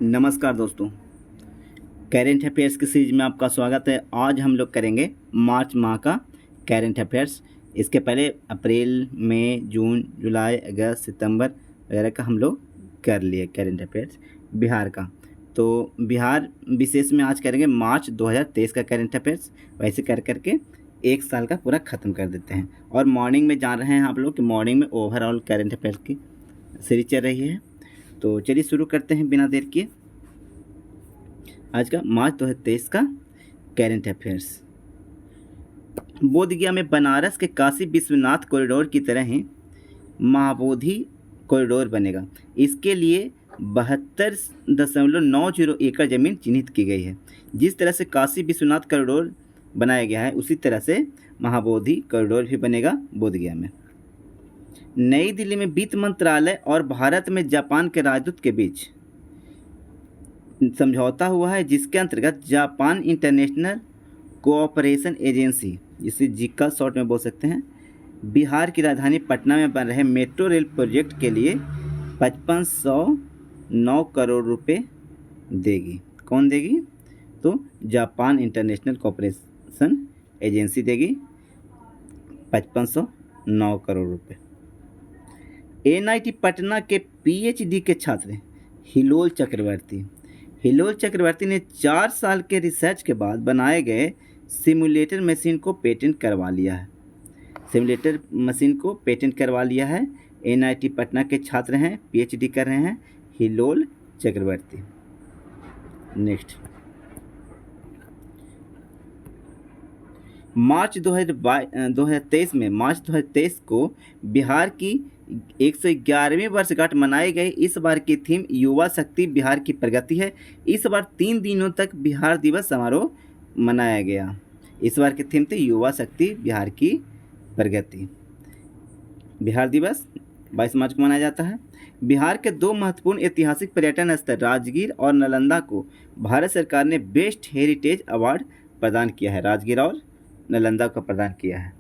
नमस्कार दोस्तों, current affairs की सीरीज में आपका स्वागत है। आज हम लोग करेंगे मार्च माह का करेंट अफेयर्स। इसके पहले अप्रैल, मई, जून, जुलाई, अगस्त, सितंबर वगैरह का हम लोग कर लिए करेंट अफेयर्स बिहार का। तो बिहार विशेष में आज करेंगे मार्च 2023 का करेंट अफेयर्स। वैसे कर करके एक साल का पूरा ख़त्म कर देते हैं। और मॉर्निंग में जान रहे हैं आप लोग कि मॉर्निंग में ओवरऑल करेंट अफेयर्स की सीरीज चल रही है। तो चलिए शुरू करते हैं बिना देर किए आज का मार्च 2023 का करेंट अफेयर्स। बोधगया में बनारस के काशी विश्वनाथ कॉरिडोर की तरह ही महाबोधि कॉरिडोर बनेगा। इसके लिए 72.90 एकड़ ज़मीन चिन्हित की गई है। जिस तरह से काशी विश्वनाथ कॉरिडोर बनाया गया है उसी तरह से महाबोधि कॉरिडोर भी बनेगा बोधगया में। नई दिल्ली में वित्त मंत्रालय और भारत में जापान के राजदूत के बीच समझौता हुआ है, जिसके अंतर्गत जापान इंटरनेशनल कोऑपरेशन एजेंसी, जिसे जिक्का शॉर्ट में बोल सकते हैं, बिहार की राजधानी पटना में बन रहे मेट्रो रेल प्रोजेक्ट के लिए 5509 करोड़ रुपए देगी। कौन देगी? तो जापान इंटरनेशनल कोऑपरेशन एजेंसी देगी 5509 करोड़ रुपए। एनआईटी पटना के पीएचडी के छात्र हिलोल चक्रवर्ती ने 4 साल के रिसर्च के बाद बनाए गए सिमुलेटर मशीन को पेटेंट करवा लिया है। एनआईटी पटना के छात्र हैं, पीएचडी कर रहे हैं, हिलोल चक्रवर्ती। नेक्स्ट, मार्च 2023 को बिहार की 111वीं वर्षगांठ मनाई गई। इस बार की थीम युवा शक्ति बिहार की प्रगति है। इस बार 3 दिनों तक बिहार दिवस समारोह मनाया गया। इस बार की थीम थी युवा शक्ति बिहार की प्रगति। बिहार दिवस 22 मार्च को मनाया जाता है। बिहार के 2 महत्वपूर्ण ऐतिहासिक पर्यटन स्थल राजगीर और नालंदा को भारत सरकार ने बेस्ट हेरिटेज अवार्ड प्रदान किया है। राजगीर और नालंदा को प्रदान किया है।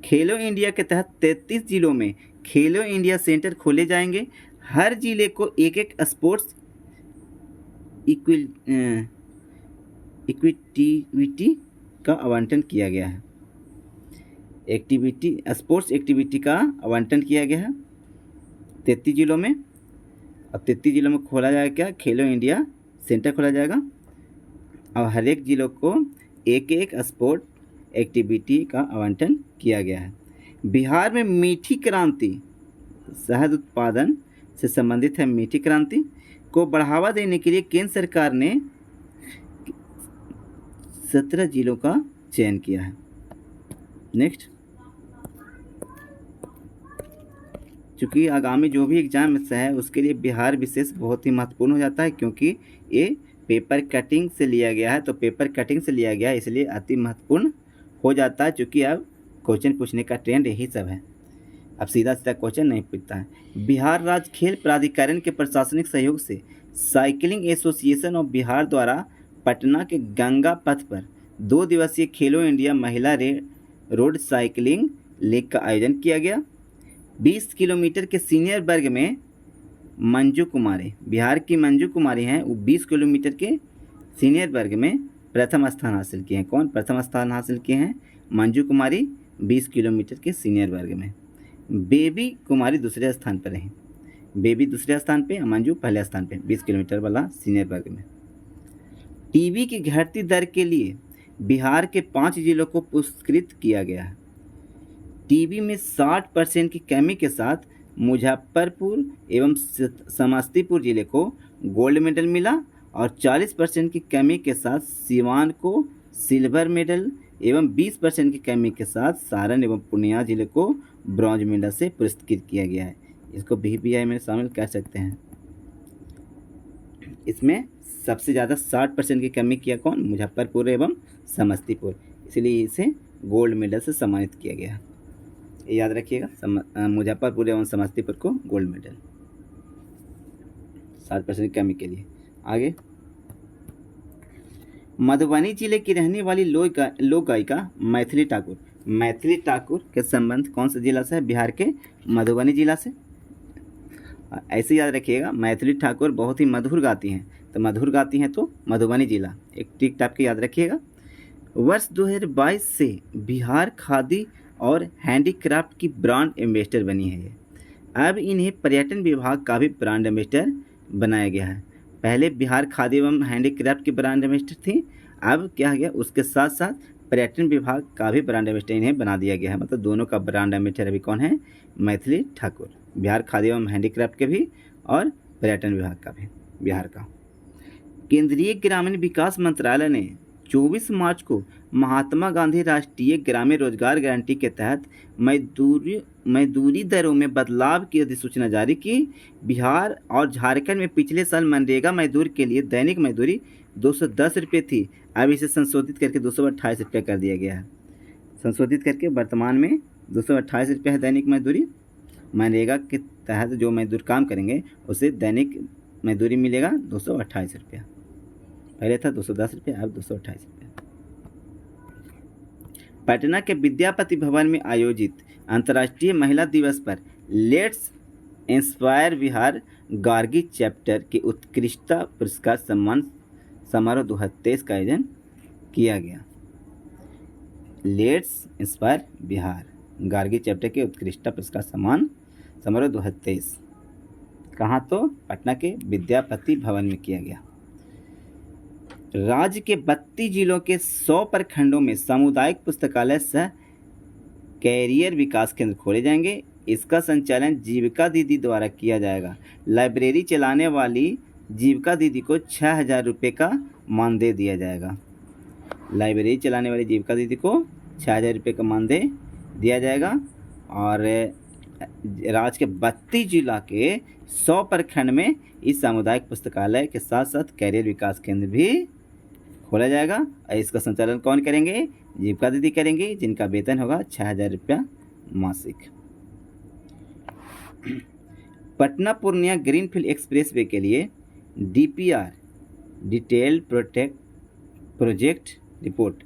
खेलो इंडिया के तहत 33 जिलों में खेलो इंडिया सेंटर खोले जाएंगे। हर जिले को एक स्पोर्ट्स एक्टिविटी का आवंटन किया गया है। स्पोर्ट्स एक्टिविटी का आवंटन किया गया है 33 जिलों में। और 33 जिलों में खोला जाएगा क्या? खेलो इंडिया सेंटर खोला जाएगा और हर एक जिलों को एक स्पोर्ट एक्टिविटी का आवंटन किया गया है। बिहार में मीठी क्रांति, शहद उत्पादन से संबंधित है, मीठी क्रांति को बढ़ावा देने के लिए केंद्र सरकार ने 17 जिलों का चयन किया है। नेक्स्ट, चूँकि आगामी जो भी एग्जाम है उसके लिए बिहार विशेष बहुत ही महत्वपूर्ण हो जाता है, क्योंकि ये पेपर कटिंग से लिया गया है। तो पेपर कटिंग से लिया गया है इसलिए अति महत्वपूर्ण हो जाता है, क्योंकि अब क्वेश्चन पूछने का ट्रेंड यही सब है। अब सीधा क्वेश्चन नहीं पूछता है। बिहार राज्य खेल प्राधिकरण के प्रशासनिक सहयोग से साइकिलिंग एसोसिएशन ऑफ बिहार द्वारा पटना के गंगा पथ पर 2 दिवसीय खेलो इंडिया महिला रोड साइकिलिंग लीग का आयोजन किया गया। 20 किलोमीटर के सीनियर वर्ग में मंजू कुमारी, बिहार की मंजू कुमारी हैं, वो 20 किलोमीटर के सीनियर वर्ग में प्रथम स्थान हासिल किए हैं। कौन प्रथम स्थान हासिल किए हैं? मंजू कुमारी 20 किलोमीटर के सीनियर वर्ग में। बेबी कुमारी दूसरे स्थान पर रहीं। बेबी दूसरे स्थान पे, मंजू पहले स्थान पे 20 किलोमीटर वाला सीनियर वर्ग में। टीबी की घटती दर के लिए बिहार के 5 जिलों को पुरस्कृत किया गया है। टीबी में 60% की कमी के साथ मुजफ्फरपुर एवं समस्तीपुर जिले को गोल्ड मेडल मिला और 40% की कमी के साथ सीवान को सिल्वर मेडल एवं 20% की कमी के साथ सारण एवं पूर्णिया जिले को ब्रॉन्ज मेडल से पुरस्कृत किया गया है। इसको BBI में शामिल कर सकते हैं। इसमें सबसे ज़्यादा 60% की कमी किया कौन? मुजफ्फरपुर एवं समस्तीपुर, इसलिए इसे गोल्ड मेडल से सम्मानित किया गया। याद रखिएगा, मुजफ्फरपुर एवं समस्तीपुर को गोल्ड मेडल 60% की कमी के लिए। आगे, मधुबनी जिले की रहने वाली लोक गायिका मैथिली ठाकुर के संबंध कौन से जिला से है? बिहार के मधुबनी जिला से। ऐसे याद रखिएगा, मैथिली ठाकुर बहुत ही मधुर गाती हैं, तो मधुर गाती हैं तो मधुबनी जिला, एक टिक टाप के याद रखिएगा। वर्ष 2022 से बिहार खादी और हैंडीक्राफ्ट की ब्रांड एम्बेसडर बनी है ये। अब इन्हें पर्यटन विभाग का भी ब्रांड एम्बेसडर बनाया गया है। पहले बिहार खादी एवं हैंडीक्राफ्ट की ब्रांड एम्बेसडर थी, अब क्या गया उसके साथ साथ पर्यटन विभाग का भी ब्रांड एम्बेसडर इन्हें बना दिया गया है। मतलब दोनों का ब्रांड एम्बेसडर अभी कौन है? मैथिली ठाकुर, बिहार खादी एवं हैंडीक्राफ्ट के भी और पर्यटन विभाग का भी बिहार का। केंद्रीय ग्रामीण विकास मंत्रालय ने 24 मार्च को महात्मा गांधी राष्ट्रीय ग्रामीण रोजगार गारंटी के तहत मजदूरी दरों में बदलाव की अधिसूचना जारी की। बिहार और झारखंड में पिछले साल मनरेगा मजदूर के लिए दैनिक मजदूरी 210 रुपये थी, अब इसे संशोधित करके 228 रुपये कर दिया गया है। संशोधित करके वर्तमान में 228 रुपये है दैनिक मजदूरी। मनरेगा के तहत जो मजदूर काम करेंगे उसे दैनिक मजदूरी मिलेगा 228 रुपया, पहले था 210 रुपये, अब 228 रुपये। पटना के विद्यापति भवन में आयोजित अंतर्राष्ट्रीय महिला दिवस पर let's inspire Bihar Gargi chapter के उत्कृष्टता पुरस्कार सम्मान समारोह 2023 का आयोजन किया गया। Let's inspire Bihar Gargi chapter के उत्कृष्टता पुरस्कार सम्मान समारोह 2023 कहाँ? तो पटना के विद्यापति भवन में किया गया। राज्य के 32 जिलों के 100 प्रखंडों में सामुदायिक पुस्तकालय सह कैरियर विकास केंद्र खोले जाएंगे। इसका संचालन जीविका दीदी द्वारा किया जाएगा। लाइब्रेरी चलाने वाली जीविका दीदी को 6,000 रुपये का मानदेय दिया जाएगा। लाइब्रेरी चलाने वाली जीविका दीदी को 6,000 रुपये का मानदेय दिया जाएगा। और राज्य के 32 जिला के 100 प्रखंड में इस सामुदायिक पुस्तकालय के साथ साथ कैरियर विकास केंद्र भी खोला जाएगा। और इसका संचालन कौन करेंगे? जीविका दीदी करेंगे, जिनका वेतन होगा 6,000 रुपया मासिक। पटना पूर्णिया ग्रीनफील्ड एक्सप्रेसवे के लिए DPR डिटेल्ड प्रोजेक्ट रिपोर्ट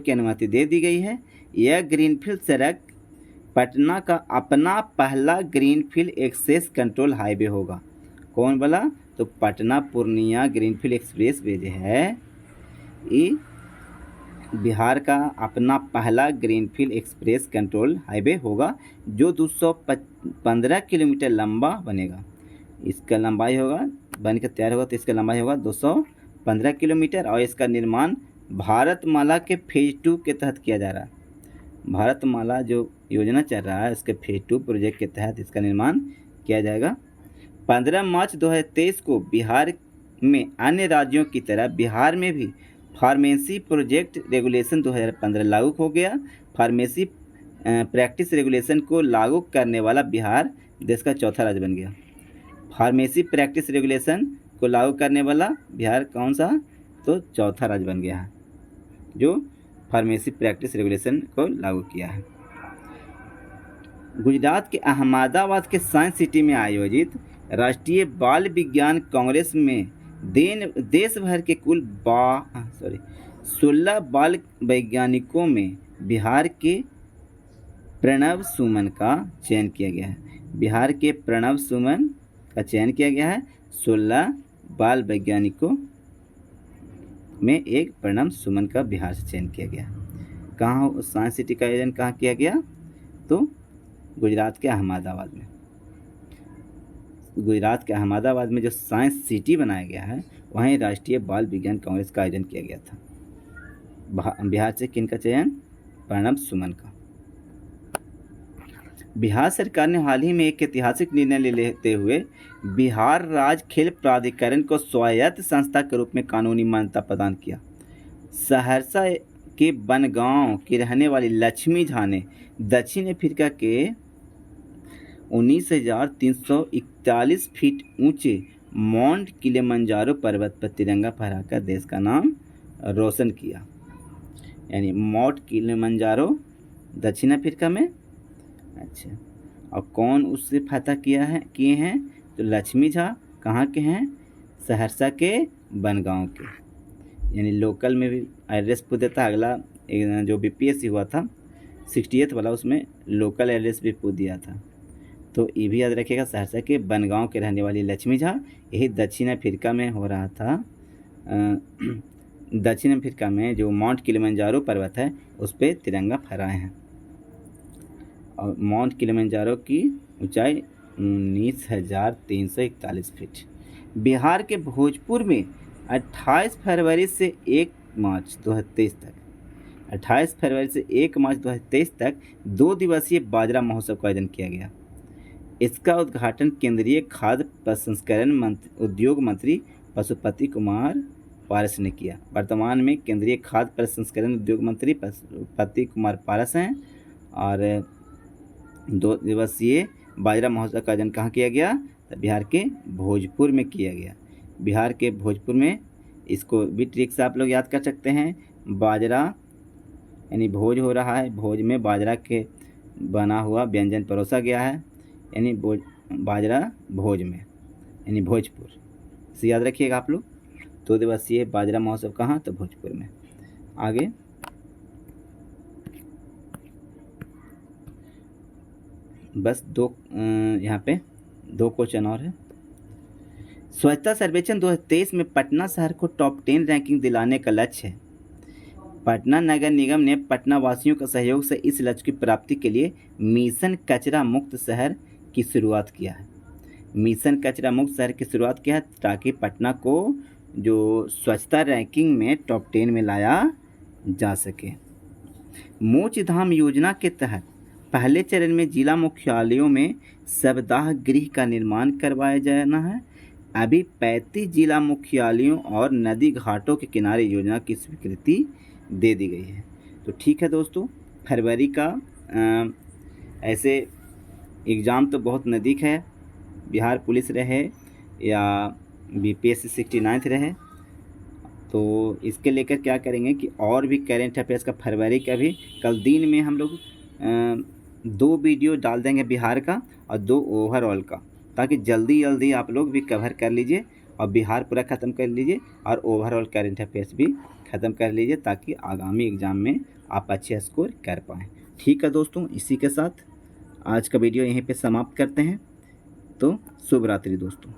की अनुमति दे दी गई है। यह ग्रीनफील्ड सड़क पटना का अपना पहला ग्रीनफील्ड एक्सेस कंट्रोल हाईवे होगा। कौन वाला? तो Patna Purnia greenfield express way जो है ये बिहार का अपना पहला ग्रीनफील्ड एक्सप्रेस कंट्रोल हाईवे होगा, जो 215 किलोमीटर लंबा बनेगा। इसका लंबाई होगा, बनकर तैयार होगा तो इसका लंबाई होगा 215 किलोमीटर। और इसका निर्माण भारतमाला के फेज 2 के तहत किया जा रहा है। भारतमाला जो योजना चल रहा है उसके फेज 2 प्रोजेक्ट के तहत इसका निर्माण किया जाएगा। 15 मार्च 2023 को बिहार में अन्य राज्यों की तरह बिहार में भी फार्मेसी प्रोजेक्ट रेगुलेशन 2015 लागू हो गया। फार्मेसी प्रैक्टिस रेगुलेशन को लागू करने वाला बिहार देश का चौथा राज्य बन गया। फार्मेसी प्रैक्टिस रेगुलेशन को लागू करने वाला बिहार कौन सा? तो चौथा राज्य बन गया है जो फार्मेसी प्रैक्टिस रेगुलेशन को लागू किया है। गुजरात के अहमदाबाद के साइंस सिटी में आयोजित राष्ट्रीय बाल विज्ञान कांग्रेस में देश भर के कुल 16 बाल वैज्ञानिकों में बिहार के प्रणव सुमन का चयन किया गया है। बिहार के प्रणव सुमन का चयन किया गया है। 16 बाल वैज्ञानिकों में एक प्रणव सुमन का बिहार से चयन किया गया। कहाँ साइंस सिटी का आयोजन कहाँ किया गया? तो गुजरात के अहमदाबाद में। गुजरात के अहमदाबाद में जो साइंस सिटी बनाया गया है वहीं राष्ट्रीय बाल विज्ञान कांग्रेस का आयोजन किया गया था। बिहार से किन का चयन? प्रणव सुमन का। बिहार सरकार ने हाल ही में एक ऐतिहासिक निर्णय लेते हुए बिहार राज्य खेल प्राधिकरण को स्वायत्त संस्था के रूप में कानूनी मान्यता प्रदान किया। सहरसा के बनगांव की रहने वाली लक्ष्मी झा ने दक्षिण अफ्रीका के 19,341 फीट ऊंचे माउंट किलिमंजारो पर्वत पर तिरंगा फहराकर देश का नाम रोशन किया। यानी माउंट किलिमंजारो दक्षिण अफ्रीका में। अच्छा, और कौन उससे फतह किए हैं? तो लक्ष्मी झा कहाँ के हैं? सहरसा के बनगांव के। यानी लोकल में भी एड्रेस पूछ देता है। अगला जो BPSC हुआ था 68 वाला, उसमें लोकल एड्रेस भी पूछ दिया था। तो ये भी याद रखिएगा। सहरसा के बनगांव के रहने वाली लक्ष्मी झा, यही दक्षिण अफ्रीका में हो रहा था। दक्षिण अफ्रीका में जो माउंट किलिमंजारो पर्वत है उस पर तिरंगा फहराए हैं। और माउंट किलिमंजारो की ऊंचाई 19,341 फीट। बिहार के भोजपुर में 28 फरवरी से 1 मार्च 2023 तक 28 फरवरी से 1 मार्च 2023 तक 2 दिवसीय बाजरा महोत्सव का आयोजन किया गया। इसका उद्घाटन केंद्रीय खाद्य प्रसंस्करण उद्योग मंत्री पशुपति कुमार पारस ने किया। वर्तमान में केंद्रीय खाद्य प्रसंस्करण उद्योग मंत्री पशुपति कुमार पारस हैं। और 2 दिवसीय बाजरा महोत्सव का आयोजन कहाँ किया गया? तो बिहार के भोजपुर में किया गया। बिहार के भोजपुर में इसको भी ट्रिक से आप लोग याद कर सकते हैं। बाजरा यानी भोज हो रहा है, भोज में बाजरा के बना हुआ व्यंजन परोसा गया है, यानी बाजरा भोज में, यानी भोजपुर। इसे याद रखिएगा आप लोग। 2 दिवसीय बाजरा महोत्सव कहाँ? तो भोजपुर में। आगे बस यहाँ पे 2 क्वेश्चन और है। स्वच्छता सर्वेक्षण 2023 में पटना शहर को टॉप 10 रैंकिंग दिलाने का लक्ष्य है। पटना नगर निगम ने पटना वासियों के सहयोग से इस लक्ष्य की प्राप्ति के लिए मिशन कचरा मुक्त शहर की शुरुआत किया है। मिशन कचरा मुक्त शहर की शुरुआत किया है ताकि पटना को जो स्वच्छता रैंकिंग में टॉप 10 में लाया जा सके। मोच धाम योजना के तहत पहले चरण में जिला मुख्यालयों में सप्ताह गृह का निर्माण करवाया जाना है। अभी 35 जिला मुख्यालयों और नदी घाटों के किनारे योजना की स्वीकृति दे दी गई है। तो ठीक है दोस्तों, फरवरी का ऐसे एग्ज़ाम तो बहुत नज़दीक है। बिहार पुलिस रहे या BPSC 69 रहे, तो इसके लेकर क्या करेंगे कि और भी करेंट अफेयर्स का फरवरी का भी कल दिन में हम लोग 2 वीडियो डाल देंगे बिहार का और 2 ओवरऑल का, ताकि जल्दी जल्दी आप लोग भी कवर कर लीजिए और बिहार पूरा ख़त्म कर लीजिए और ओवरऑल करेंट अफेयर्स भी ख़त्म कर लीजिए, ताकि आगामी एग्ज़ाम में आप अच्छे स्कोर कर पाएँ। ठीक है दोस्तों, इसी के साथ आज का वीडियो यहीं पे समाप्त करते हैं। तो शुभ रात्रि दोस्तों।